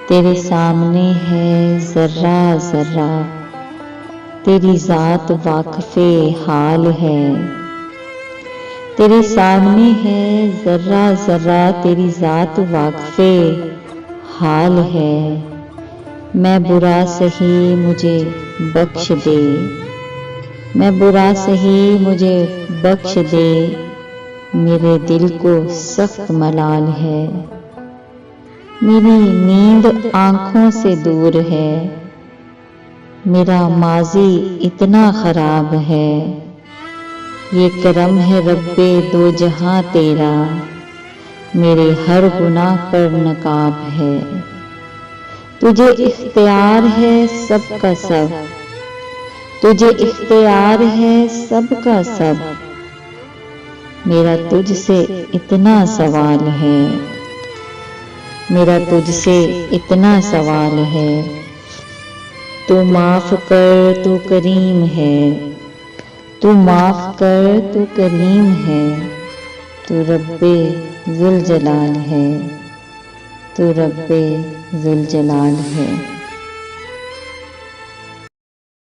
تیرے سامنے ہے ذرہ ذرہ، تیری ذات واقف حال ہے۔ تیرے سامنے ہے ذرہ ذرہ، تیری ذات واقف حال ہے۔ میں برا سہی مجھے بخش دے، میں برا سہی مجھے بخش دے، میرے دل کو سخت ملال ہے۔ میری نیند آنکھوں سے دور ہے، میرا ماضی اتنا خراب ہے۔ یہ کرم ہے رب دو جہاں تیرا، میرے ہر گناہ پر نقاب ہے۔ تجھے اختیار ہے سب کا سب، تجھے اختیار ہے سب کا سب، میرا تجھ سے اتنا سوال ہے، میرا تجھ سے اتنا سوال ہے۔ تو معاف کر تو کریم ہے، تو معاف کر تو کریم ہے، تو رب ذوالجلال ہے، تو رب ذوالجلال ہے۔